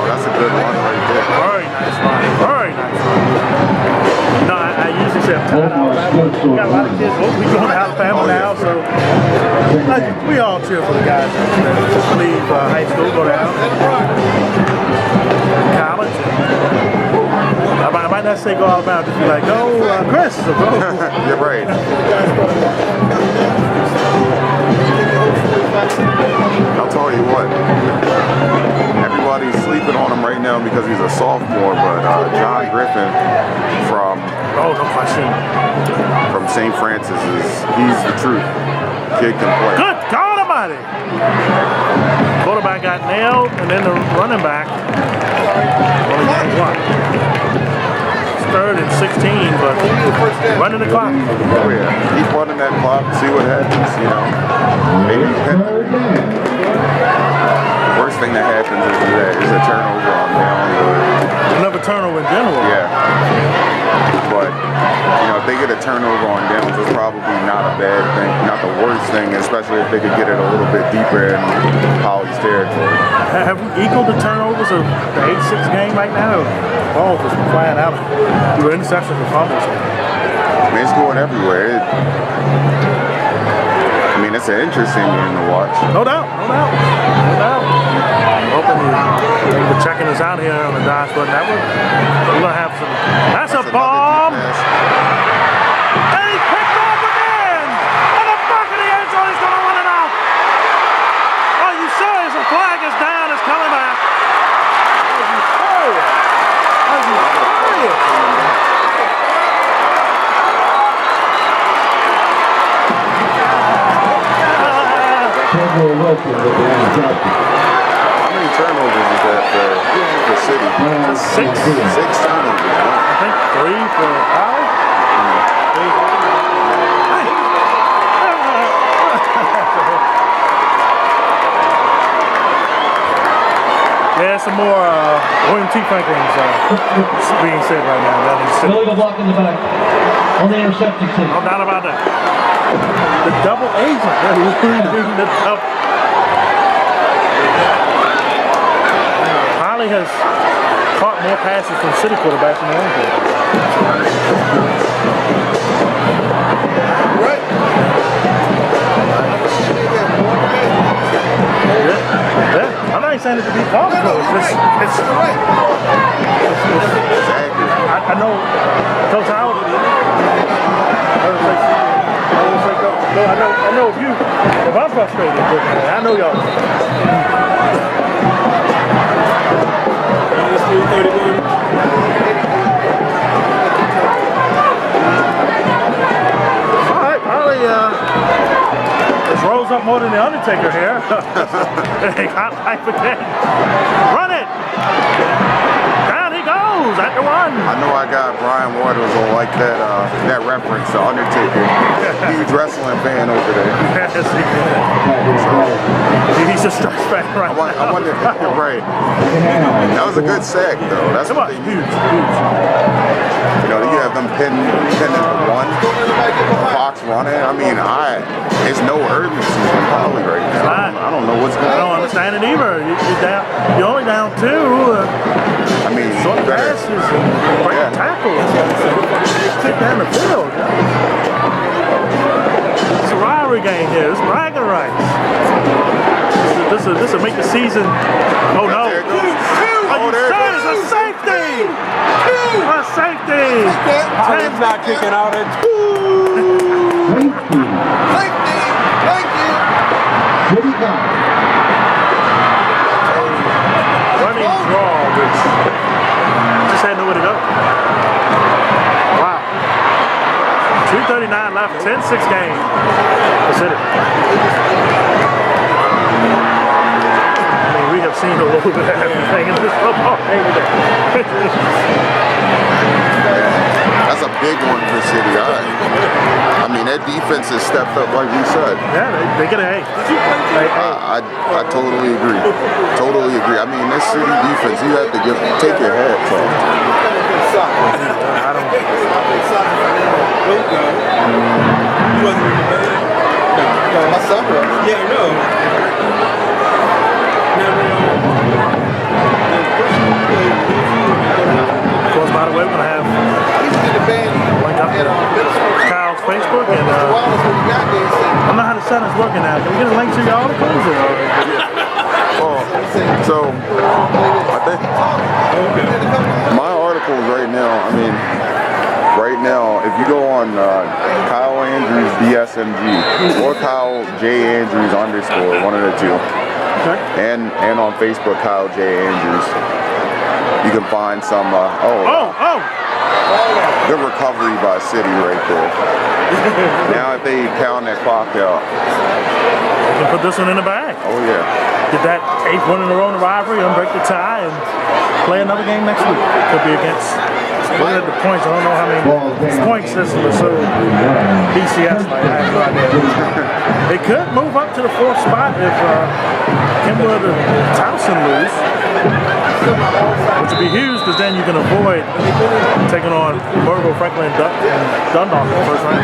that's a good one right there. Very nice run. Very nice run. I usually say I'm tired of Alabama. We got a lot of kids. We going to Alabama now, so we all cheer for the guys that leave high school, go down college. I might not say go Alabama, just be like, go Chris, so go. You're right. I'll tell you what, everybody's sleeping on him right now because he's a sophomore, but John Griffin from St. Francis he's the truth. Kid can play. Good God Almighty! Quarterback quarterback got nailed, and then the running back only gained one. It's 3rd and 16, but running the clock. Oh yeah, keep running that clock, see what happens, you know. Maybe worst thing that happens is a turnover on down or another turnover in general. Yeah. But you know, if they get a turnover on downs, it's probably not a bad thing, not the worst thing, especially if they could get it a little bit deeper in Holly's territory. Have we equaled the turnovers of the 8-6 game right now? Balls just flying out through interceptions and fumbles. I mean, it's going everywhere. I mean, it's an interesting game to watch. No doubt, no doubt, no doubt. I'm hoping you're checking us out here on the DSN Network. We're going to have some. That's a bomb! And he picked off again! And the back of the end zone, he's going to run it out! Are you serious? The flag is down, it's coming back. Are you serious? Are you serious? How many turnovers is that for the city? 6. 6 turnovers. I think 3 for Holly. Yeah, some more William T. Franklin's being said right now. Illegal block in the back on the intercepting team. No doubt about that. The double agent. Holly has caught more passes from city quarterbacks than their own quarterbacks. Right. Yeah. I'm not even saying it to be comical. I know Coach Howard. I know if I'm frustrated, I know y'all. All right, Holly just rolls up more than the Undertaker here. They got life again. Run it! Down he goes at the one. I know I got Brian Waters will like that reference to Undertaker. Huge wrestling fan over there. Yes, he did. He's a Strike fan right now. I wonder, right. That was a good sack though. That's what they huge. You know, you have them pinning the one, Fox running. I mean, it's no urgency from Holly right now. I don't know what's going on. I don't understand it either. You're only down 2. I mean, short passes and break tackles. Kick down the field. It's a rivalry game here. It's bragging rights. This will make the season. Oh no! Oh, there it goes. A safety! A safety! Holly's not kicking out at 2. Thank you. Running draw, which just had nowhere to go. Wow. 2:39 left, 10-6 game. That's it. I mean, we have seen a little bit of everything in this football game today. That's a big one for City. I mean, their defense has stepped up like we said. Yeah, they get an A. I totally agree. Totally agree. I mean, this City defense, you have to take your hats off. I don't. He wasn't in the band. No, my son was. Yeah, I know. Of course, by the way, we're going to have link up to Kyle's Facebook, and I don't know how the sun is working now. Can we get a link to your articles? So, I think my articles right now, I mean, right now, if you go on Kyle Andrews DSMG or Kyle J Andrews _ one of the two, and on Facebook Kyle J Andrews, you can find some. Good recovery by City right there. Now if they pound that clock out, you can put this one in the bag. Oh yeah. get that 8th win in a row in the rivalry, unbreak the tie, and play another game next week. Could be against, looking at the points, I don't know how many point system is so BCS, like I have no idea. They could move up to the 4th spot if Kimwood and Towson lose, which would be huge because then you can avoid taking on Virgo, Franklin, and Dundalk in the first round.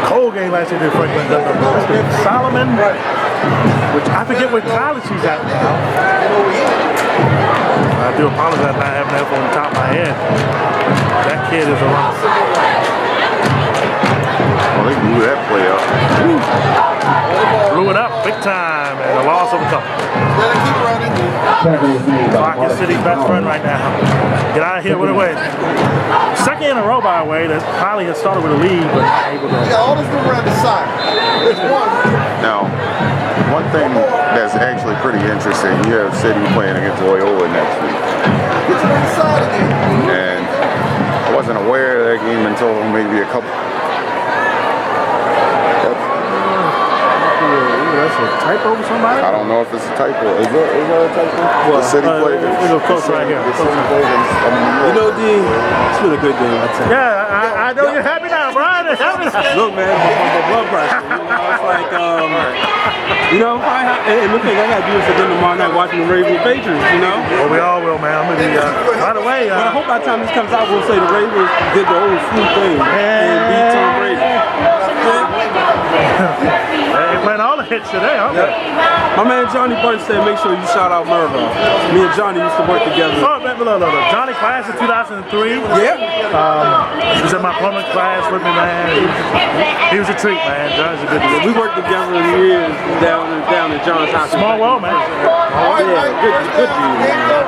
Cold game last year did Franklin Dundalk. Solomon, which I forget what college he's at now. I do apologize not having that on the top of my head. That kid is a rock. Well, they blew that play up. Blew it up big time and a loss of a couple. Clock is City's best friend right now. Get out of here with a win. Second in a row, by the way, that Holly has started with a lead, but not able to. Yeah, all this room around the side. There's one. Now, one thing that's actually pretty interesting, you have City playing against Loyola next week. Get to the side again. And I wasn't aware of that game until maybe a couple. That's a typo with somebody? I don't know if it's a typo. Is that a typo? The City played We'll go close right here. You know, D, it's been a good game, I'd say. Yeah, I know you're happy now, Brian. Happy now. Look, man, my blood pressure. You know, it's like, you know, and the thing I got to do is again tomorrow night watching the Ravens Patriots, you know? Well, we all will, man. I'm going to be, by the way. But I hope by the time this comes out, we'll say the Ravens did the old flu thing and beat Tom Brady. They playing all the hits today, huh? Yeah. My man Johnny Bunch said make sure you shout out Mervo. Me and Johnny used to work together. Oh, look. Johnny class in 2003. Yeah. He was in my plumbing class with me, man. He was a treat, man. Johnny's a good dude. We worked together in years down in John's house. Small world, man. Yeah, good dude, man.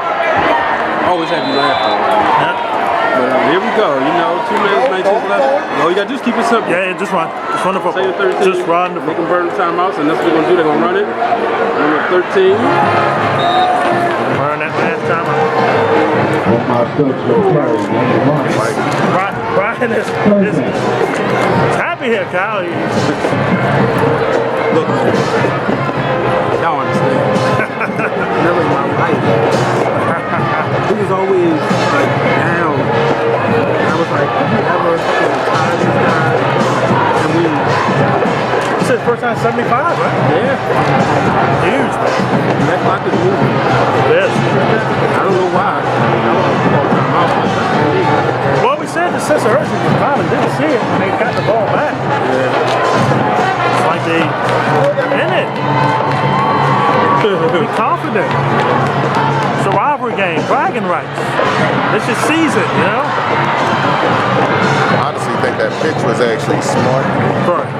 Always have you laughing. Yeah. But here we go, you know, 2 minutes, 19 left. All you gotta do is keep it simple. Yeah, just run. Just run the football. Say 13, just run the Make football. them burn the timeouts, and that's what they're gonna do. They're gonna run it. Number 13. Burn that last timeout. Brian is happy here, Kyle. Look, y'all understand. Never in my life. He was always like down. I was like, never tired this guy. And we. This is first time 75, right? Yeah. Huge, man. That clock is moving. Yes. I don't know why. I don't call timeout. Well, we said the sense of urgency finally didn't see it when they got the ball back. It's like they in it. Be confident. It's a rivalry game, bragging rights. It's your season, you know? I honestly think that pitch was actually smart. Correct.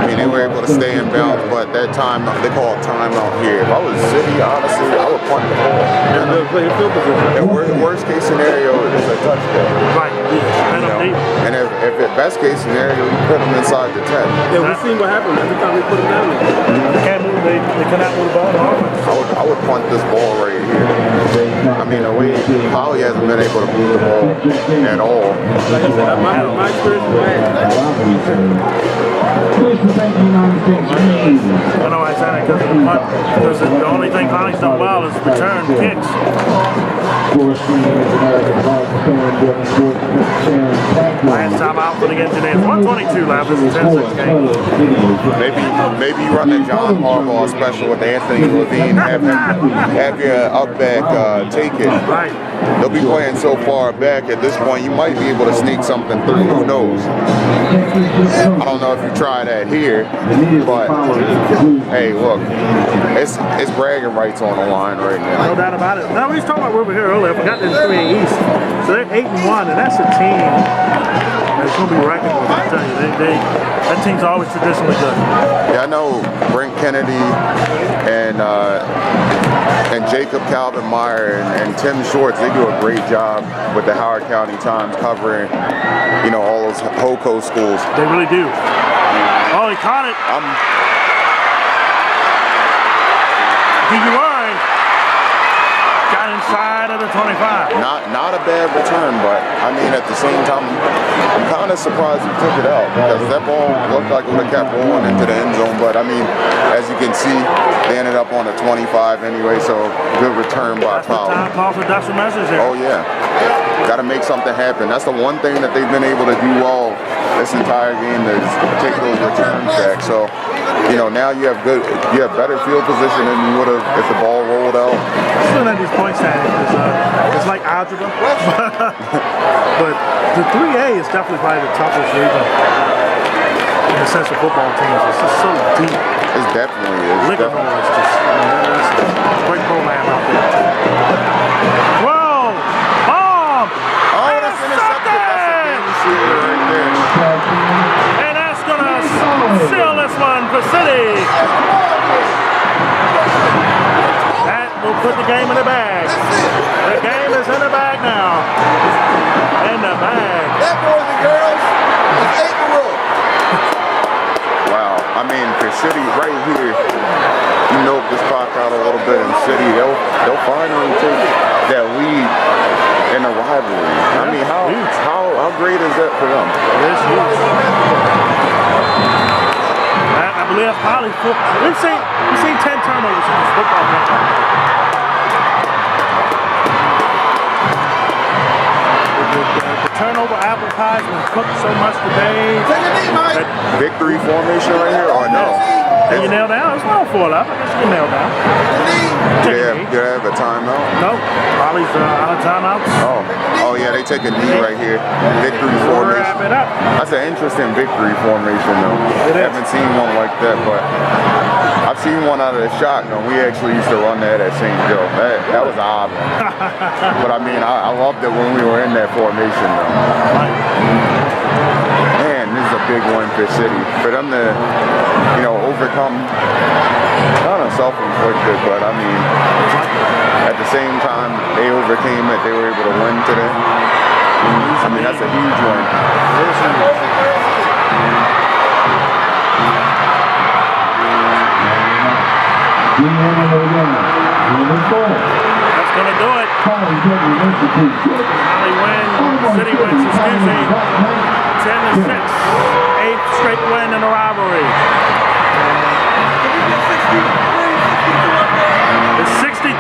I mean, they were able to stay in bounds, but that time, they call it timeout here. If I was City, honestly, I would punt the ball. And play the field position. And worst case scenario is a touchdown. Right. You know? And if the best case scenario, you put them inside the 10. Yeah, we've seen what happens every time they put them down there. They can't move, they cannot move the ball in offense. I would punt this ball right here. I mean, Holly hasn't been able to move the ball at all. Like I said, my experience with that. I know I said that because of the punt. Because the only thing Holly's done well is return kicks. Last time out for the engineers. 122 left. This is a 10-6 game. Maybe you run the John Harbaugh special with Anthony Levine, have your up back take it. Right. They'll be playing so far back at this point, you might be able to sneak something through. Who knows? I don't know if you try that here, but hey, look, it's bragging rights on the line right now. No doubt about it. Now, we was talking about over here earlier. I forgot they're 3A East. So they're 8-1, and that's a team that's going to be reckoned with. I tell you, that team's always traditionally good. Yeah, I know Brent Kennedy and Jacob Calvin Meyer and Tim Schwartz, they do a great job with the Howard County Times covering, you know, all those HOCO schools. They really do. Oh, he caught it. DUI. Got inside. right at the 25. Not a bad return, but I mean at the same time, I'm kind of surprised he took it out because that ball looked like it would have kept rolling into the end zone. But I mean, as you can see, they ended up on the 25 anyway, so good return by Powell. Time call for Dustin Message here. Oh yeah, got to make something happen. That's the one thing that they've been able to do well this entire game is take those returns back. So, you know, now you have better field position than you would have if the ball rolled out. Looking at these point standings, it's like algebra. But the 3A is definitely probably the toughest region in the sense of football teams. It's just so deep. It definitely is. Liverpool is just a great program out there. Whoa! Bomb! Oh, that's intercepted. That's a big receiver right there. And that's gonna seal this one for City. That will put the game in the bag. The game is in the bag now. In the bag. That, boys and girls, is 8 in a row. Wow. I mean, for City right here, you milk this clock out a little bit, and City, they'll finally take that lead in a rivalry. I mean, how great is that for them? It's huge. I believe that's probably full. We've seen 10 turnovers in this football game. The turnover apple pie's been cooked so much today. Take a knee, Mike. Victory formation right here, or no? Can you nail down? It's not 4 left. I guess you can nail down. Do they have a timeout? No. Probably out of timeouts. Oh yeah, they take a knee right here. Victory formation. Wrap it up. That's an interesting victory formation though. It is. Haven't seen one like that, but I've seen one out of the shotgun. We actually used to run that at St. Joe. That was an odd one. But I mean, I loved it when we were in that formation though. Man, this is a big one for City. For them to, you know, overcome, kind of self-inflicted, but I mean, at the same time, they overcame it. They were able to win today. I mean, that's a huge win. That's gonna do it. City wins, excuse me. 10-6. 8th straight win in the rivalry. It's 63,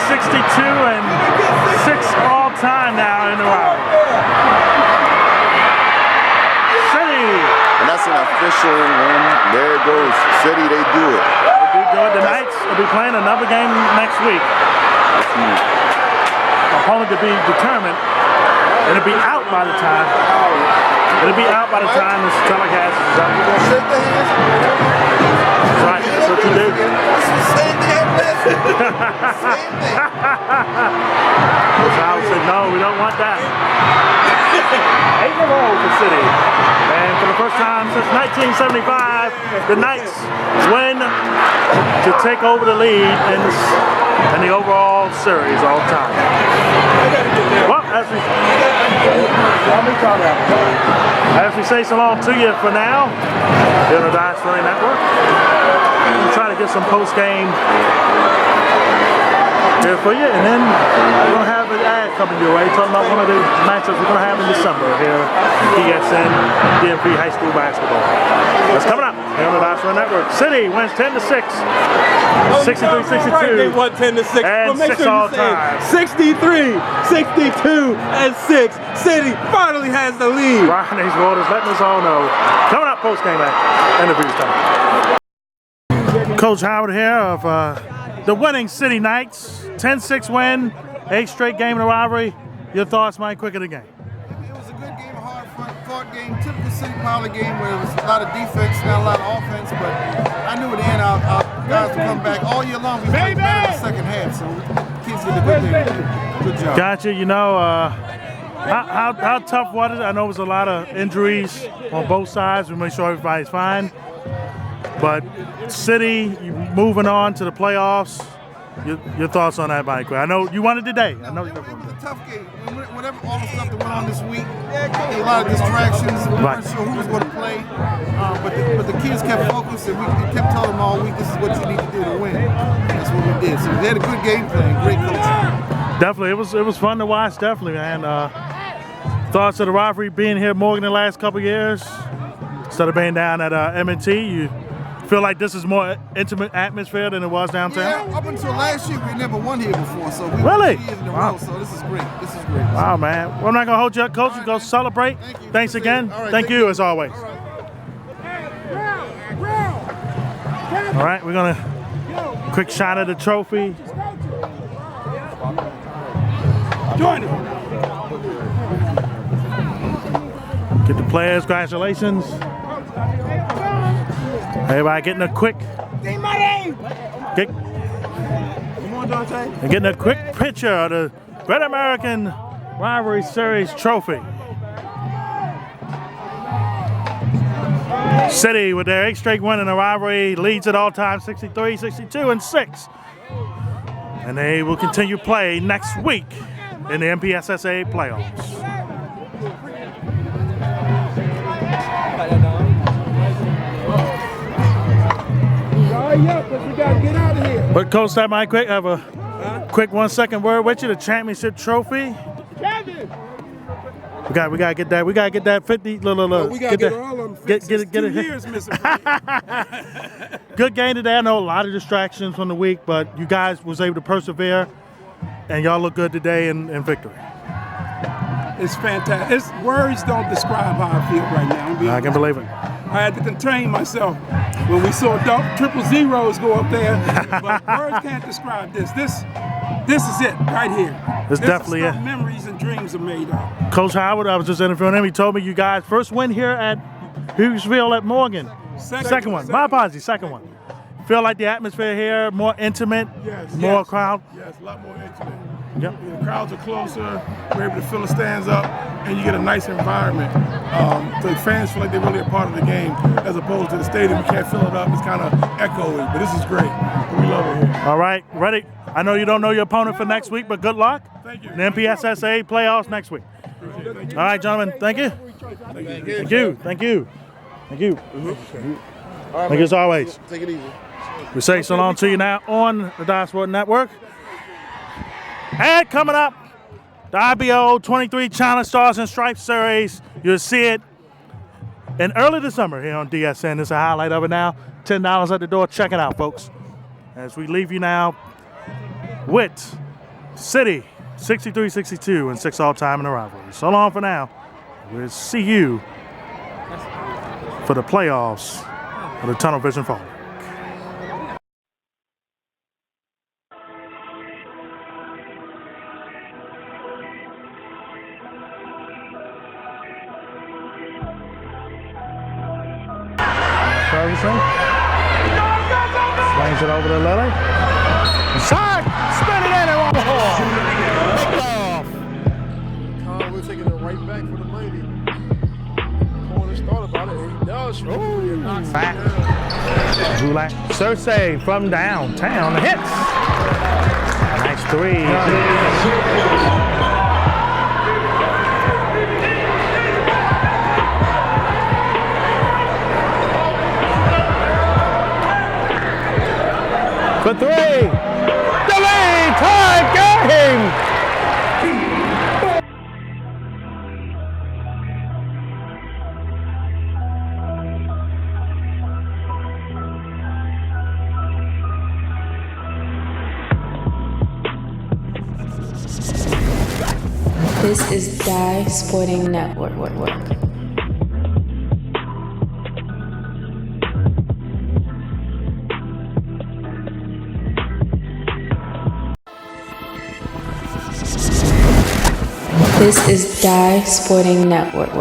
62, and 6 all time now in the rivalry. City. And that's an official win. There it goes. City, they do it. They do it. The Knights will be playing another game next week. That's huge. Opponent to be determined. It'll be out by the time. It'll be out by the time this telecast is up. Shake the hands. That's right. That's what you do. This is the same thing last week. Same thing. So I would say, no, we don't want that. 8 in a row for City. And for the first time since 1975, the Knights win to take over the lead in the overall series all time. Well, as we say so long to you for now, here on the Wrestling Network, we'll try to get some post-game here for you, and then we're going to have an ad coming your way talking about one of the matchups we're going to have in December here at DSN, DMV High School Basketball. That's coming up here on the Wrestling Network. City wins 10-6, 63-62. Right, they won 10-6. And But make 6 sure all you say time. 63, 62, and 6. City finally has the lead. Brian H. Waters letting us all know. Coming up post-game interviews coming. Coach Howard here of the winning City Knights. 10-6 win, 8th straight game in the rivalry. Your thoughts, Mike, quick of the game. It was a good game, a hard-fought game. Typical City Power game where there was a lot of defense, not a lot of offense, but I knew at the end our guys would come back all year long. We played better in the second half, so kids did a good thing. Good job. Gotcha. You know, how tough was it? I know it was a lot of injuries on both sides. We make sure everybody's fine. But City moving on to the playoffs. Your thoughts on that, Mike? I know you won it today. I know it was a tough game. Whatever all the stuff that went on this week, a lot of distractions. We weren't sure who was going to play, but the kids kept focused, and we kept telling them all week, this is what you need to do to win. That's what we did. So they had a good game plan, great coaching. Definitely, it was fun to watch. Definitely, man. Thoughts of the rivalry being here more than the last couple years instead of being down at M&T. You feel like this is more intimate atmosphere than it was downtown? Yeah, up until last year, we never won here before, so we really? won 2 years in a row, so this is great. This is great. Wow, man. Well, I'm not going to hold you up, Coach. You go celebrate. Thank you. Thanks again. All right, thank you, as always. All All right, we're going to quick shot of the trophy. Join it. Get the players, congratulations. Everybody getting a quick. Say my name. Get, Come on, Dante. and getting a quick picture of the Great American Rivalry Series trophy. City, with their 8th straight win in the rivalry, leads at all time 63, 62, and 6. And they will continue play next week in the MPSSA playoffs. But we gotta get out of here. But Coach, that might quick have a quick 1-second word with you. The championship trophy. Kevin. We gotta get that. We gotta get that 50. Look. We gotta get all of them fixed. Get it. 2 years missing. Good game today. I know a lot of distractions from the week, but you guys was able to persevere, and y'all look good today in victory. It's fantastic. Words don't describe how I feel right now. I can believe it. I had to contain myself when we saw triple zeros go up there, but words can't describe this. This is it right here. This definitely is it. Memories and dreams are made of. Coach Howard, I was just interviewing him. He told me you guys first win here at Hughesville at Morgan. Second one. My apologies. Second one. Feel like the atmosphere here more intimate, more crowd. Yes, a lot more intimate. Yep. The crowds are closer. We're able to fill the stands up, and you get a nice environment. So the fans feel like they're really a part of the game, as opposed to the stadium. You can't fill it up. It's kind of echoey, but this is great. We love it here. All right, ready? I know you don't know your opponent for next week, but good luck. Thank you. The MPSSA playoffs next week. All right, gentlemen. Thank you. Thank you. Thank you. Thank you. Thank you as always. Take it easy. We say so long to you now on the Dive Sport Network. And coming up, the IBO 23 Challenge Stars and Stripes Series. You'll see it in early December here on DSN. It's a highlight of it now. $10 at the door. Check it out, folks. As we leave you now with City 63-62 and 6 all-time in the rivalry. So long for now. We'll see you for the playoffs of the Tunnel Vision Fall. Ferguson swings it over to Lily. Shot! Spin it in and one more. We're taking it right back for the lady. Corner start about it. He does. Zulak. Cersei from downtown hits. Nice three. For 3. The lead tie game. This is Dive Sporting Network. This is Dive Sporting Network.